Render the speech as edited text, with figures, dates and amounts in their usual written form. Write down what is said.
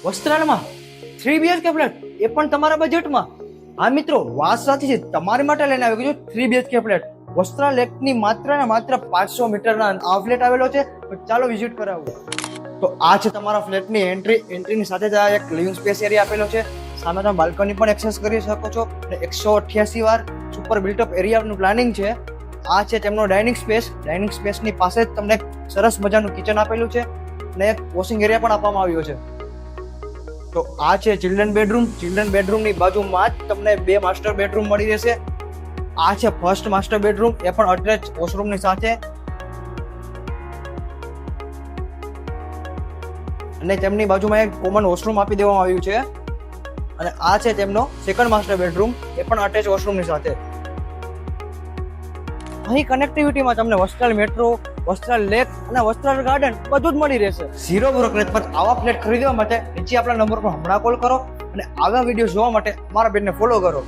વસ્ત્રાલમાં 3 BHK flat, એ પણ તમારા બજેટમાં. હા મિત્રો, વાત સાચી છે, તમારી માટે લઈને આવી ગયો 3 BHK ફ્લેટ. વસ્ત્રાલ લેકની માત્ર ને માત્ર 500 મીટરના આ ફ્લેટ આવેલો છે. તો ચાલો વિઝિટ કરાવું. તો આ છે તમારા ફ્લેટની એન્ટ્રીની સાથે જ આ એક લિવિંગ સ્પેસ એરિયા આપેલો છે. સામે તમે બાલ્કની પણ એક્સેસ કરી શકો છો. અને 188 વાર સુપર બિલ્ટઅપ એરિયાનું પ્લાનિંગ છે. આ છે તેમનો ડાઇનિંગ સ્પેસ. ડાઇનિંગ સ્પેસની પાસે જ તમને એક સરસ મજાનું કિચન આપેલું છે અને એક વોશિંગ એરિયા પણ આપવામાં આવ્યો છે. તો આ છે ચિલ્ડ્રન બેડરૂમ. ચિલ્ડ્રન બેડરૂમની બાજુમાં જ તમને 2 માસ્ટર બેડરૂમ મળી રહેશે. આ છે ફર્સ્ટ માસ્ટર બેડરૂમ, એ પણ અટેચ વોશરૂમની સાથે. અને તેમની બાજુમાં એક કોમન વોશરૂમ આપી દેવામાં આવ્યું છે. અને આ છે તેમનો સેકન્ડ માસ્ટર બેડરૂમ, એ પણ અટેચ વોશરૂમની સાથે. અહીં કનેક્ટિવિટીમાં તમને વસ્ત્રાલ મેટ્રો, વસ્ત્રાલ લેક અને વસ્ત્રાલ ગાર્ડન બધું જ મળી રહેશે. 0 બ્રોકરેજ પર આવા ફ્લેટ ખરીદવા માટે નીચે આપણા નંબર પર હમણાં કોલ કરો અને આવા વિડીયો જોવા માટે અમારા પેજને ફોલો કરો.